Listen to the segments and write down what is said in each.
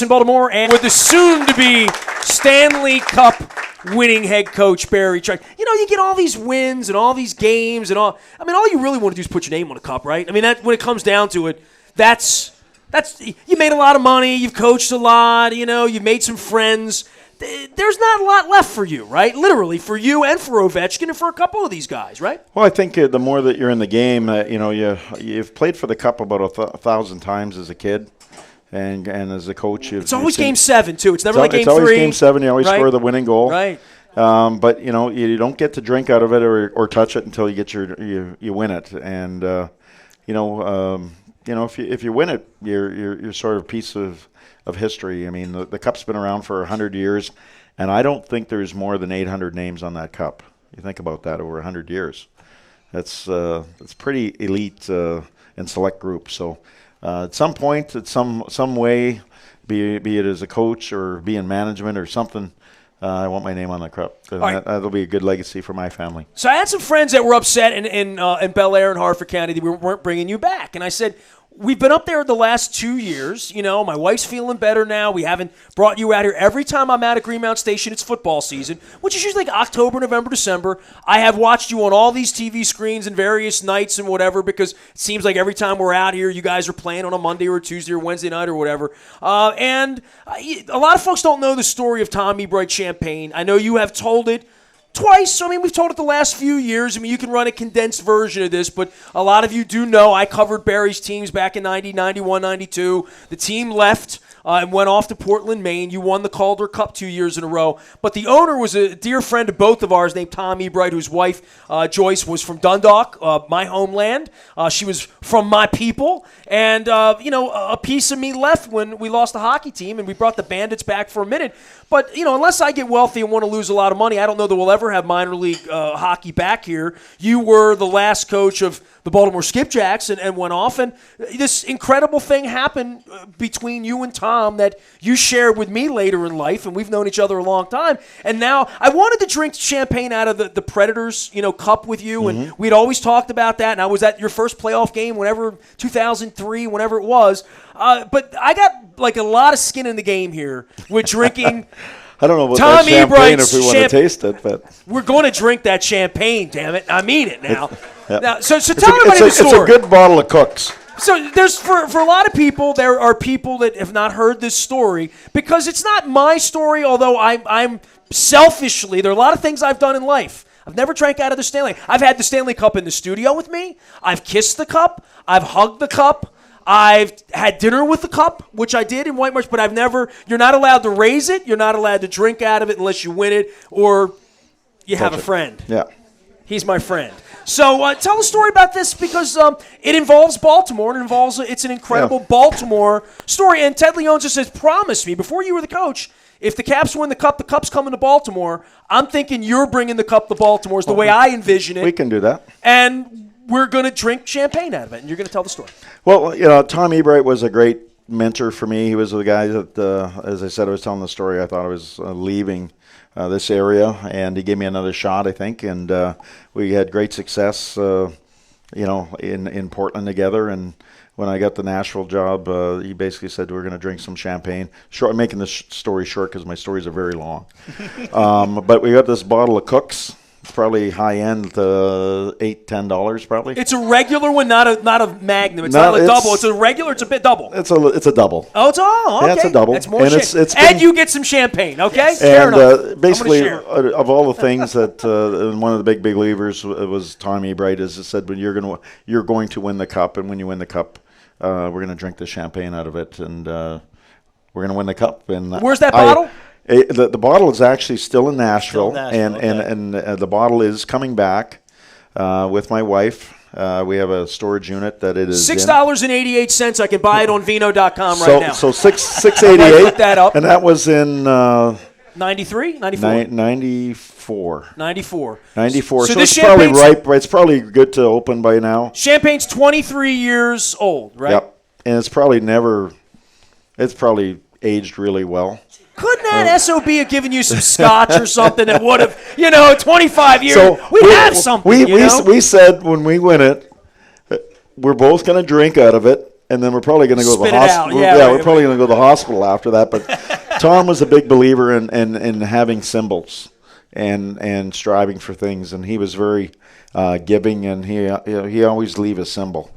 in Baltimore, and with the soon-to-be Stanley Cup winning head coach Barry Trotz. You get all these wins and all these games and all. I mean, all you really want to do is put your name on a cup, right? I mean, that when it comes down to it, that's you made a lot of money, you've coached a lot, you've made some friends. There's not a lot left for you, right? Literally, for you and for Ovechkin and for a couple of these guys, right? Well, I think the more that you're in the game, you've played for the cup about 1,000 times as a kid. And as a coach, it's always Game 7 too. It's never like Game 3. It's always Game 7. You always right? score the winning goal, right? But you don't get to drink out of it or touch it until you get you win it. And if you win it, you're sort of a piece of history. I mean, the cup's been around for 100 years, and I don't think there's more than 800 names on that cup. You think about that, over 100 years. That's pretty elite and select group. So. At some point, at some way, be it as a coach or be in management or something, I want my name on that cup. That'll be a good legacy for my family. So I had some friends that were upset in Bel Air and Hartford County that we weren't bringing you back. And I said, we've been up there the last 2 years. My wife's feeling better now. We haven't brought you out here. Every time I'm out at Greenmount Station, it's football season, which is usually like October, November, December. I have watched you on all these TV screens and various nights and whatever, because it seems like every time we're out here, you guys are playing on a Monday or Tuesday or Wednesday night or whatever. And a lot of folks don't know the story of Tom Ebright Champagne. I know you have told it twice. I mean, we've told it the last few years. I mean, you can run a condensed version of this, but a lot of you do know I covered Barry's teams back in 90, 91, 92. The team left and went off to Portland, Maine. You won the Calder Cup 2 years in a row. But the owner was a dear friend of both of ours named Tom Ebright, whose wife, Joyce, was from Dundalk, my homeland. She was from my people. And, a piece of me left when we lost the hockey team, and we brought the Bandits back for a minute. But, unless I get wealthy and want to lose a lot of money, I don't know that we'll ever have minor league hockey back here. You were the last coach of the Baltimore Skipjacks and went off. And this incredible thing happened between you and Tom that you shared with me later in life, and we've known each other a long time. And now I wanted to drink champagne out of the Predators, cup with you, and we'd always talked about that. And I was at your first playoff game, whenever 2003, whenever it was. But I got like a lot of skin in the game here with drinking. I don't know about Tom that champagne Ebright's if we want to taste it, but we're going to drink that champagne. Damn it! I mean it now. Yep. Now, so tell everybody the story. It's a good bottle of Cook's. So there's for a lot of people, there are people that have not heard this story because it's not my story. Although I'm selfishly, there are a lot of things I've done in life. I've never drank out of the Stanley. I've had the Stanley Cup in the studio with me. I've kissed the cup. I've hugged the cup. I've had dinner with the cup, which I did in White Marsh, but I've never. You're not allowed to raise it. You're not allowed to drink out of it unless you win it or you have a friend. Yeah. He's my friend. So tell a story about this because it involves Baltimore. It's an incredible Baltimore story. And Ted Leone just says, promise me, before you were the coach, if the Caps win the cup, the cup's coming to Baltimore. I'm thinking you're bringing the cup to Baltimore is the way I envision it. We can do that. And we're going to drink champagne out of it, and you're going to tell the story. Well, Tom Ebright was a great mentor for me. He was the guy that, as I said, I was telling the story, I thought I was leaving this area, and he gave me another shot, I think, and we had great success, in Portland together. And when I got the Nashville job, he basically said we're going to drink some champagne. I'm making this story short because my stories are very long. But we got this bottle of Cook's. Probably high end, $8-10 probably. It's a regular one, not a Magnum. It's not a double. It's a regular. It's a bit double. It's a double. Oh, it's all okay. Yeah, it's a double. It's more shit. And you get some champane, okay? Yes. And fair enough. Basically, of all the things that one of the big believers was Tom Ebright, is it said when you're going to win the cup, and when you win the cup, we're going to drink the champagne out of it, and we're going to win the cup. And where's that bottle? The bottle is actually still in Nashville, and the bottle is coming back with my wife. We have a storage unit that it is $6.88. I can buy it on Vino.com right now. So $6.88. Look that up. And that was in 93, 94, 94. So it's probably ripe. It's probably good to open by now. Champagne's 23 years old, right? Yep, and it's probably aged really well. Couldn't that SOB have given you some scotch or something that would have, 25 years? So we have something. We said when we win it, we're both going to drink out of it, and then we're probably going to go to the Spit it out. hospital. Yeah, we're probably going to go to the hospital after that. But Tom was a big believer in having symbols and striving for things, and he was very giving, and he always leave a symbol,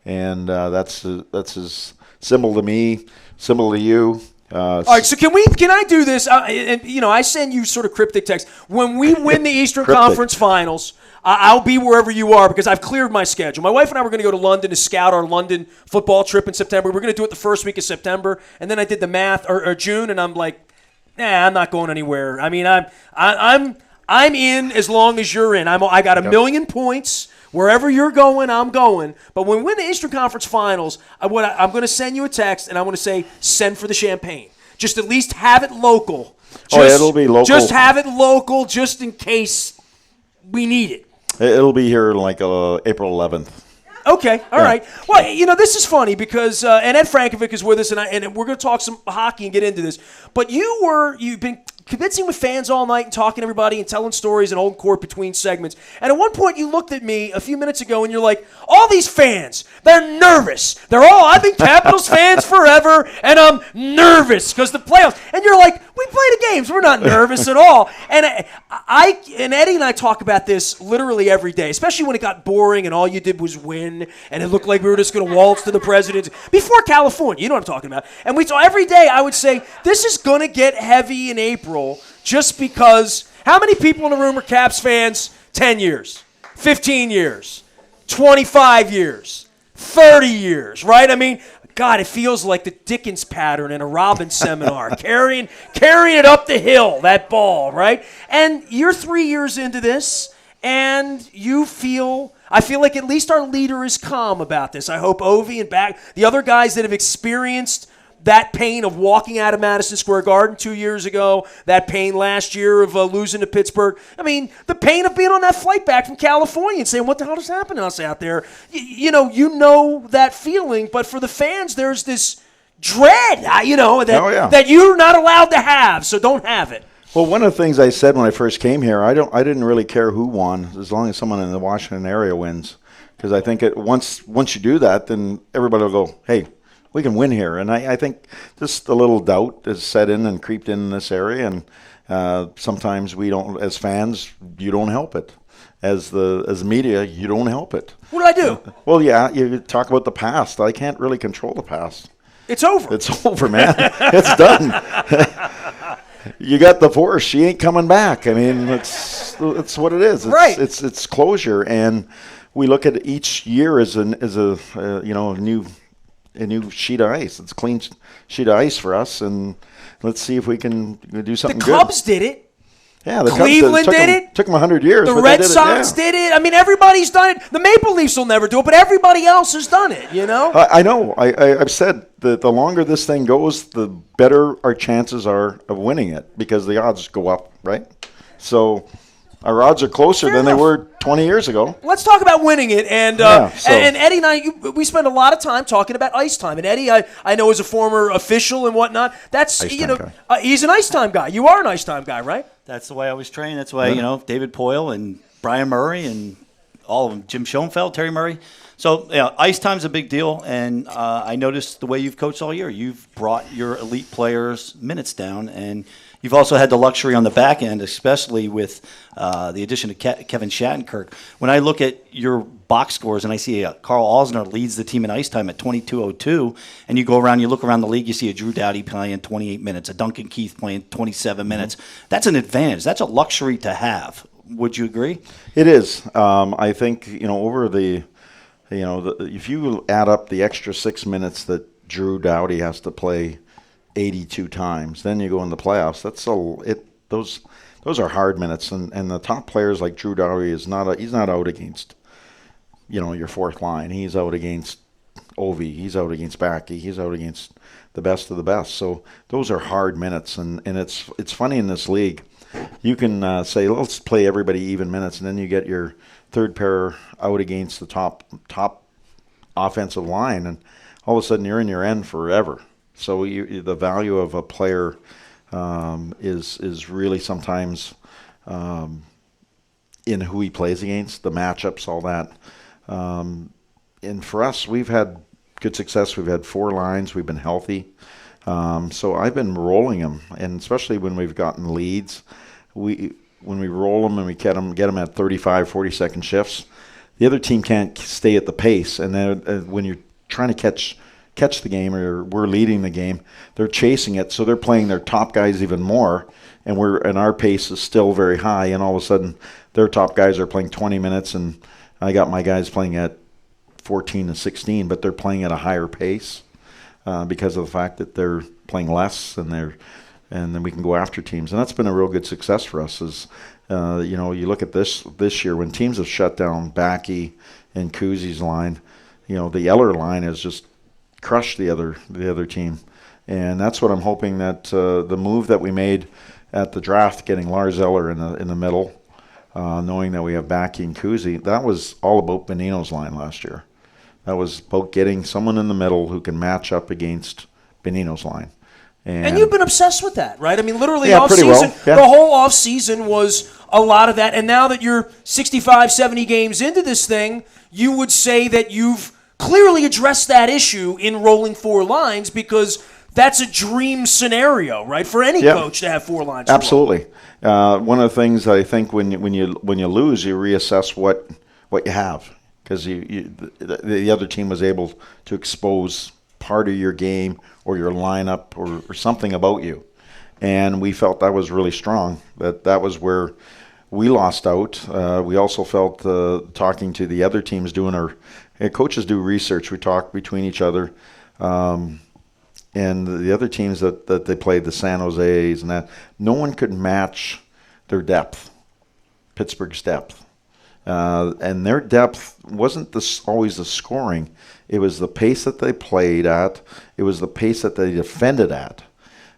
and that's his symbol to me, symbol to you. All right, so can I do this? And I send you sort of cryptic text. When we win the Eastern Conference Finals, I'll be wherever you are because I've cleared my schedule. My wife and I were going to go to London to scout our London football trip in September. We were going to do it the first week of September, and then I did the math or June, and I'm like, nah, I'm not going anywhere. I mean, I'm in as long as you're in. I got a million points. Wherever you're going, I'm going. But when we win the Eastern Conference Finals, I'm going to send you a text, and I'm going to say, send for the champagne. Just at least have it local. It'll be local. Just have it local just in case we need it. It'll be here like April 11th. Okay, all right. Well, this is funny because and Ed Frankovic is with us, and we're going to talk some hockey and get into this. But you've been convincing with fans all night and talking to everybody and telling stories and holding court between segments. And at one point, you looked at me a few minutes ago and you're like, all these fans, they're nervous. I've been Capitals fans forever, and I'm nervous because the playoffs. And you're like, we play the games. We're not nervous at all. And and Eddie and I talk about this literally every day, especially when it got boring and all you did was win, and it looked like we were just going to waltz to the presidency. Before California, you know what I'm talking about. And every day I would say, this is going to get heavy in April just because how many people in the room are Caps fans? 10 years, 15 years, 25 years, 30 years, right? I mean, God, it feels like the Dickens pattern in a Robbins seminar, carrying it up the hill, that ball, right? And you're 3 years into this, and I feel like at least our leader is calm about this. I hope Ovi and the other guys that have experienced that pain of walking out of Madison Square Garden 2 years ago, that pain last year of losing to Pittsburgh. I mean, the pain of being on that flight back from California and saying, what the hell is happening to us out there? You know that feeling, but for the fans, there's this dread, that you're not allowed to have, so don't have it. Well, one of the things I said when I first came here, I didn't really care who won as long as someone in the Washington area wins, because I think once you do that, then everybody will go, hey, we can win here. And I think just a little doubt has set in and creeped in this area, and sometimes we don't, as fans, you don't help it. As media, you don't help it. What did I do? Well, yeah, you talk about the past. I can't really control the past. It's over. It's over, man. It's done. You got divorced. She ain't coming back. I mean, it's what it is. Right. It's closure, and we look at each year as a new sheet of ice. It's a clean sheet of ice for us, and let's see if we can do something good. The Cubs did it. Yeah, the Cleveland Cubs did it. Took them 100 years. The Red Sox did it. I mean, everybody's done it. The Maple Leafs will never do it, but everybody else has done it, I know. I've said that the longer this thing goes, the better our chances are of winning it because the odds go up, right? So our odds are closer than they were 20 years ago. Let's talk about winning it. And and Eddie and I, we spend a lot of time talking about ice time. And Eddie, I know, is a former official and whatnot. That's he's an ice time guy. You are an ice time guy, right? That's the way I was trained. That's why David Poyle and Brian Murray and all of them, Jim Schoenfeld, Terry Murray. So ice time's a big deal. And I noticed the way you've coached all year. You've brought your elite players' minutes down, and you've also had the luxury on the back end, especially with the addition of Kevin Shattenkirk. When I look at your box scores and I see Carl Osner leads the team in ice time at 22:02, and you look around the league, you see a Drew Doughty playing 28 minutes, a Duncan Keith playing 27 minutes. That's an advantage. That's a luxury to have. Would you agree? It is. I think over if you add up the extra 6 minutes that Drew Doughty has to play 82 times, then you go in the playoffs. Those are hard minutes, and the top players like Drew Doughty he's not out against your fourth line. He's out against Ovi. He's out against Backy. He's out against the best of the best. So those are hard minutes, and it's funny in this league. You can say let's play everybody even minutes, and then you get your third pair out against the top offensive line, and all of a sudden you're in your end forever. So the value of a player is really sometimes in who he plays against, the matchups, all that. And for us, we've had good success. We've had 4 lines. We've been healthy. So I've been rolling them, and especially when we've gotten leads, when we roll them and we get them at 35, 40-second shifts, the other team can't stay at the pace. And then when you're trying to catch the game, or we're leading the game, they're chasing it, so they're playing their top guys even more, and our pace is still very high, and all of a sudden their top guys are playing 20 minutes, and I got my guys playing at 14 and 16, but they're playing at a higher pace because of the fact that they're playing less, and then we can go after teams, and that's been a real good success for us. Is you look at this year when teams have shut down Backy and Kuzi's line, the Eller line has just crushed the other team, and that's what I'm hoping that the move that we made at the draft, getting Lars Eller in the middle, knowing that we have Backy and Kuzi, that was all about Benino's line last year. That was about getting someone in the middle who can match up against Benino's line. And you've been obsessed with that, right? I mean, literally yeah, off pretty season, well. Yeah. The whole off season was a lot of that. And now that you're 65, 70 games into this thing, you would say that you've clearly addressed that issue in rolling 4 lines, because that's a dream scenario, right, for any coach to have 4 lines. Absolutely. One of the things I think when you lose, you reassess what you have, because the other team was able to expose part of your game or your lineup or something about you, and we felt that was really strong. That was where we lost out. We also felt talking to the other teams, coaches do research. We talk between each other, and the other teams that they played, the San Jose's and that, no one could match their depth, Pittsburgh's depth. And their depth wasn't always the scoring. It was the pace that they played at. It was the pace that they defended at.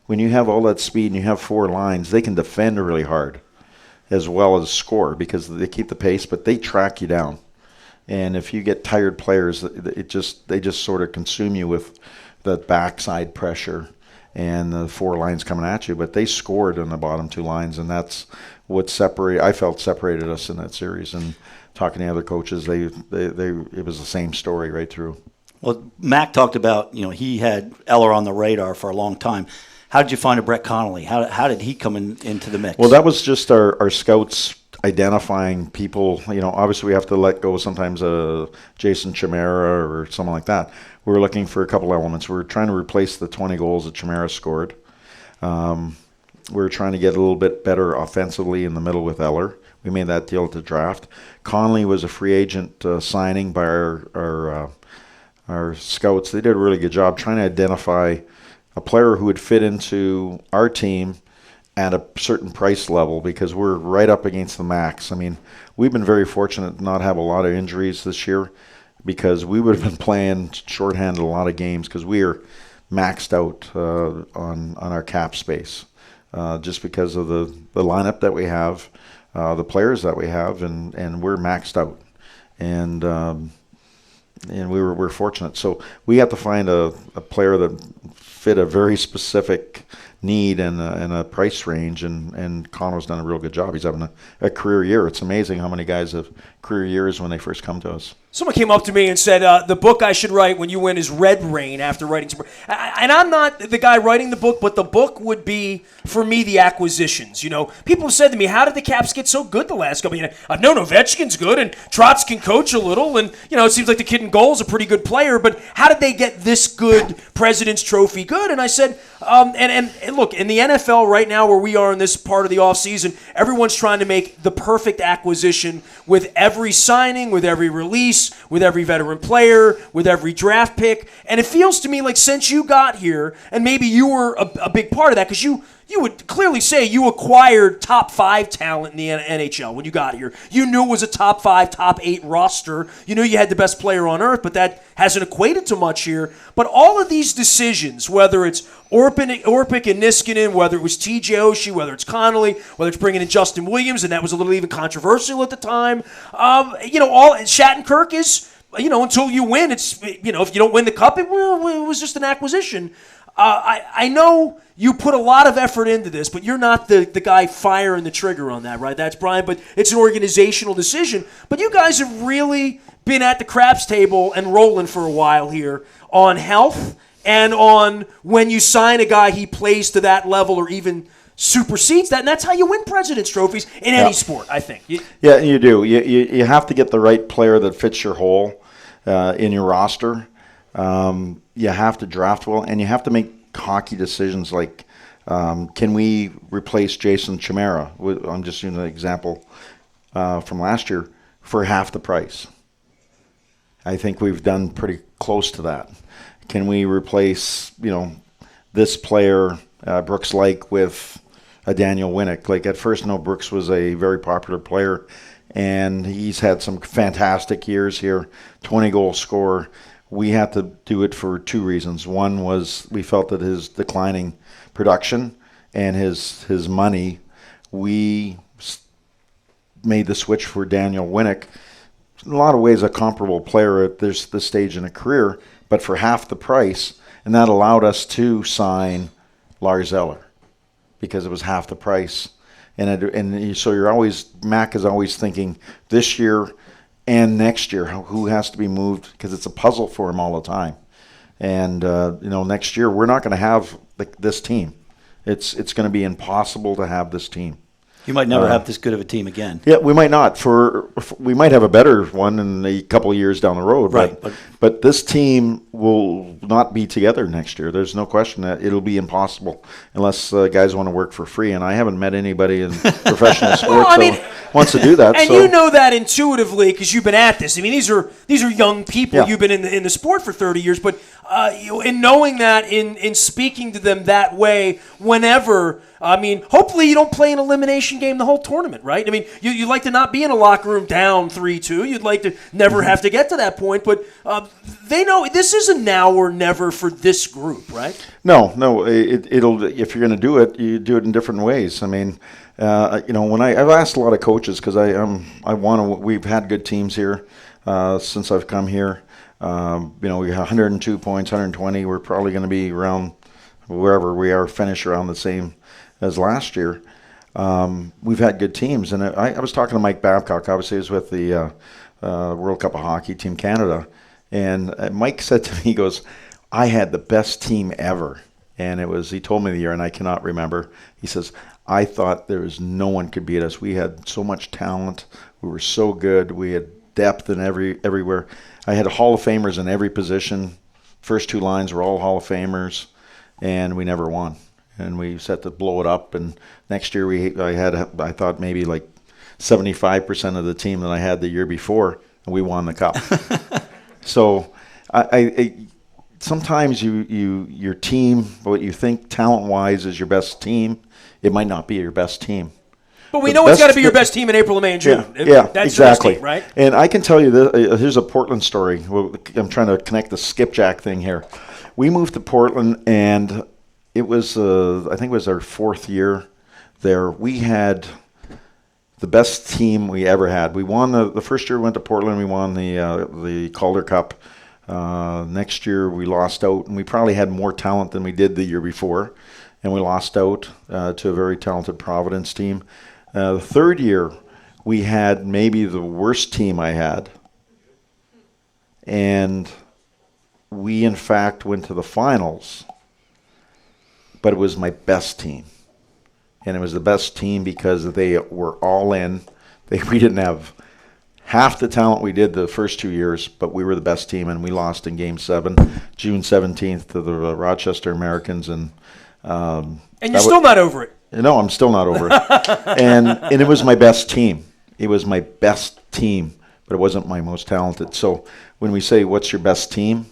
When you have all that speed and you have 4 lines, they can defend really hard as well as score, because they keep the pace, but they track you down. And if you get tired players, they just sort of consume you with the backside pressure and the 4 lines coming at you. But they scored on the bottom 2 lines, and that's what separated us in that series. And talking to other coaches, it was the same story right through. Well, Mac talked about, he had Eller on the radar for a long time. How did you find a Brett Connolly? How did he come into the mix? Well, that was just our scouts identifying people. Obviously we have to let go sometimes Jason Chimera or someone like that. We were looking for a couple elements. We were trying to replace the 20 goals that Chimera scored. We were trying to get a little bit better offensively in the middle with Eller. We made that deal at the draft. Connolly was a free agent signing by our scouts. They did a really good job trying to identify a player who would fit into our team at a certain price level, because we're right up against the max. I mean, we've been very fortunate to not have a lot of injuries this year, because we would have been playing shorthanded a lot of games, because we are maxed out on our cap space, just because of the lineup that we have, the players that we have, and we're maxed out. And we're fortunate. So we have to find a player that fit a very specific need and a price range, and Connor's done a real good job. He's having a career year. It's amazing how many guys have career years when they first come to us. Someone came up to me and said, the book I should write when you win is Red Rain, after writing some. And I'm not the guy writing the book, but the book would be, for me, the acquisitions. People have said to me, how did the Caps get so good the last couple of years? I've known Ovechkin's good, and Trotz can coach a little, and, it seems like the kid in goal is a pretty good player, but how did they get this good, President's Trophy good? And I said, and look, in the NFL right now, where we are in this part of the offseason, everyone's trying to make the perfect acquisition with every signing, with every release, with every veteran player, with every draft pick. And it feels to me like since you got here, and maybe you were a big part of that, because you would clearly say you acquired top 5 talent in the NHL when you got here. You knew it was a top 5, top 8 roster. You knew you had the best player on earth, but that hasn't equated to much here. But all of these decisions, whether it's Orpik and Niskanen, whether it was TJ Oshie, whether it's Connolly, whether it's bringing in Justin Williams, and that was a little even controversial at the time. All Shattenkirk is, until you win, it's, if you don't win the cup, it was just an acquisition. I know you put a lot of effort into this, but you're not the guy firing the trigger on that, right? That's Brian, but it's an organizational decision. But you guys have really been at the craps table and rolling for a while here on health and on when you sign a guy, he plays to that level or even supersedes that, and that's how you win President's Trophies in any sport, I think. Yeah, you do. You have to get the right player that fits your hole in your roster. You have to draft well, and you have to make hockey decisions like, can we replace Jason Chimera? I'm just using an example from last year for half the price. I think we've done pretty close to that. Can we replace, this player, Brooks Lake, with a Daniel Winnick? Like, at first, Brooks was a very popular player, and he's had some fantastic years here, 20-goal scorer. We had to do it for two reasons. One was we felt that his declining production and his money, we made the switch for Daniel Winnick. In a lot of ways, a comparable player at this stage in a career, but for half the price, and that allowed us to sign Lars Eller because it was half the price. So you're always, Mac is always thinking this year and next year, who has to be moved, because it's a puzzle for him all the time. And, next year we're not going to have this team. It's going to be impossible to have this team. You might never have this good of a team again. Yeah, we might not. We might have a better one in a couple of years down the road. Right. But this team will not be together next year. There's no question that it'll be impossible unless guys want to work for free. And I haven't met anybody in professional sports that wants to do that. And you know that intuitively because you've been at this. I mean, these are young people. Yeah. You've been in the sport for 30 years. But in knowing that, in speaking to them that way, whenever. Hopefully you don't play an elimination game the whole tournament, right? You'd like to not be in a locker room down 3-2. You'd like to never have to get to that point, but they know this is a now or never for this group, right? No. It'll if you're going to do it, you do it in different ways. When I've asked a lot of coaches because we've had good teams here since I've come here. We have 102 points, 120. We're probably going to be around wherever we are, finish around the same as last year. We've had good teams, and I was talking to Mike Babcock. Obviously, he was with the World Cup of Hockey, Team Canada, and Mike said to me, he goes, "I had the best team ever," and he told me the year, and I cannot remember. He says, "I thought there was no one could beat us. We had so much talent. We were so good. We had depth in everywhere. I had Hall of Famers in every position. First two lines were all Hall of Famers, and we never won." And we set to blow it up. And next year I thought maybe like 75% of the team that I had the year before, and we won the cup. So I sometimes your team, what you think talent-wise is your best team, it might not be your best team. But we know it's got to be your best team in April, May, and June. Yeah, that's exactly. Your best team, right? And I can tell you this. Here's a Portland story. I'm trying to connect the skipjack thing here. We moved to Portland, and it was, I think it was our fourth year there. We had the best team we ever had. We won the first year we went to Portland. We won the Calder Cup. Next year we lost out, and we probably had more talent than we did the year before, and we lost out to a very talented Providence team. The third year we had maybe the worst team I had, and we in fact went to the finals. But it was my best team. And it was the best team because they were all in. We didn't have half the talent we did the first 2 years, but we were the best team, and we lost in Game 7, June 17th, to the Rochester Americans. And you're still not over it. No, I'm still not over it. And it was my best team. It was my best team, but it wasn't my most talented. So when we say, what's your best team?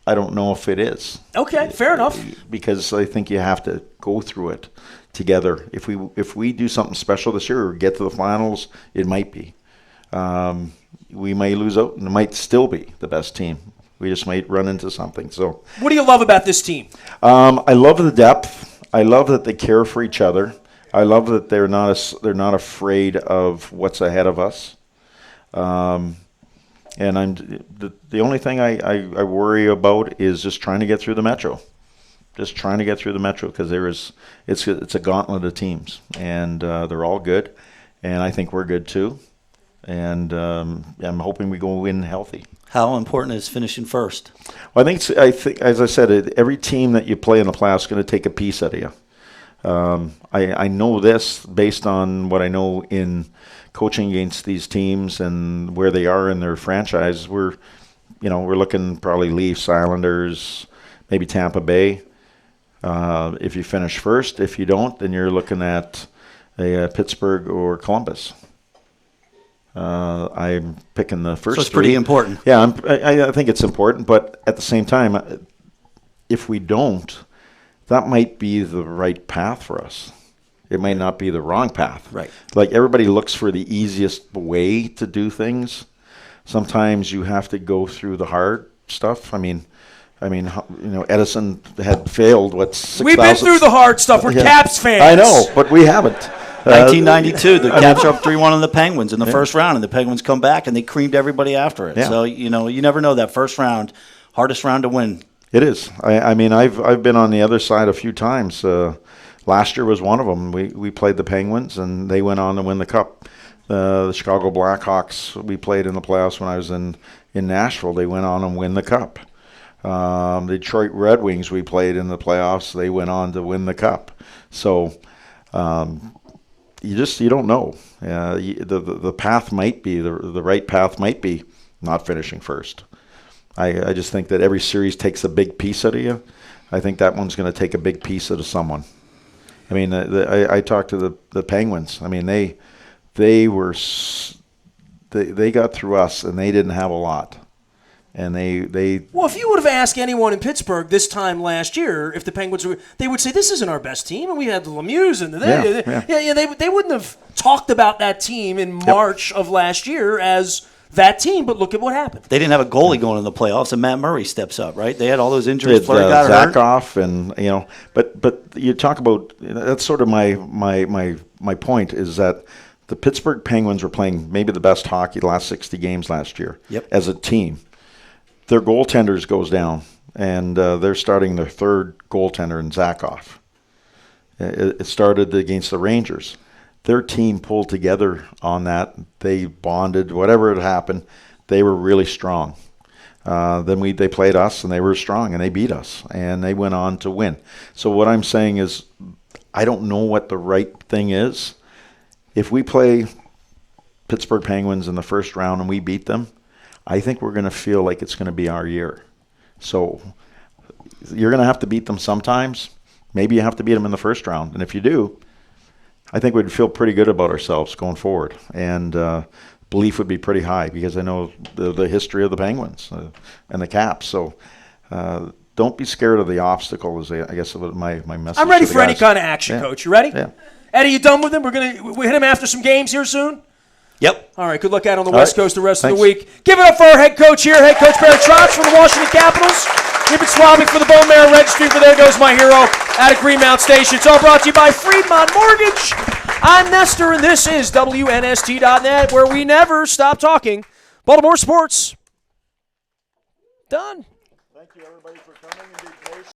I don't know if it is. Okay, fair enough. Because I think you have to go through it together. If we do something special this year or get to the finals, it might be. We may lose out, and it might still be the best team. We just might run into something. So, what do you love about this team? I love the depth. I love that they care for each other. I love that they're not afraid of what's ahead of us. And the only thing I worry about is just trying to get through the Metro. just trying to get through the Metro because it's a gauntlet of teams, and they're all good, and I think we're good too, and I'm hoping we go in healthy. How important is finishing first? Well, I think as I said, every team that you play in the playoffs is going to take a piece out of you. I know this based on what I know in coaching against these teams and where they are in their franchise. We're looking probably Leafs, Islanders, maybe Tampa Bay. If you finish first, if you don't, then you're looking at Pittsburgh or Columbus. I'm picking the first. So it's three. pretty important. Yeah, I think it's important, but at the same time, if we don't, that might be the right path for us. It might not be the wrong path. Right. Like everybody looks for the easiest way to do things. Sometimes you have to go through the hard stuff. I mean, Edison had failed. We've been through the hard stuff. We're Caps fans. I know, but we haven't. 1992, the Caps are up 3-1 on the Penguins in the first round, and the Penguins come back and they creamed everybody after it. Yeah. So you never know that first round, hardest round to win. It is. I mean, I've been on the other side a few times. Last year was one of them. We played the Penguins, and they went on to win the Cup. The Chicago Blackhawks, we played in the playoffs when I was in Nashville. They went on and win the Cup. The Detroit Red Wings, we played in the playoffs. They went on to win the Cup. So you don't know. The path might be the right path might be not finishing first. I just think that every series takes a big piece out of you. I think that one's going to take a big piece out of someone. I mean, I talked to the Penguins. I mean, they got through us, and they didn't have a lot. And they Well, if you would have asked anyone in Pittsburgh this time last year if the Penguins were, they would say this isn't our best team, and we had the Lemieux and they wouldn't have talked about that team in March of last year as that team. But look at what happened. They didn't have a goalie going in the playoffs, and Matt Murray steps up. Right? They had all those injuries. Fleury got hurt. Zakhoff, and but you talk about that's sort of my point is that the Pittsburgh Penguins were playing maybe the best hockey the last 60 games last year as a team. Their goaltenders goes down, and they're starting their third goaltender in Zakhoff. It started against the Rangers. Their team pulled together on that. They bonded. Whatever had happened, they were really strong. Then they played us, and they were strong, and they beat us, and they went on to win. So what I'm saying is I don't know what the right thing is. If we play Pittsburgh Penguins in the first round and we beat them, I think we're going to feel like it's going to be our year. So you're going to have to beat them sometimes. Maybe you have to beat them in the first round. And if you do, I think we'd feel pretty good about ourselves going forward. And belief would be pretty high because I know the history of the Penguins and the Caps. So don't be scared of the obstacle is, I guess, my message. I'm ready for any kind of action, Coach. You ready? Yeah. Eddie, you done with him? We hit him after some games here soon? Yep. All right, good luck out on the West Coast the rest of the Thanks. week. Give it up for our head coach here, head coach Barry Trotz from the Washington Capitals. We've been swabbing for the Bone Marrow Registry for There Goes My Hero out of Greenmount Station. It's all brought to you by Freedmont Mortgage. I'm Nestor, and this is WNST.net, where we never stop talking Baltimore sports. Done. Thank you, everybody, for coming.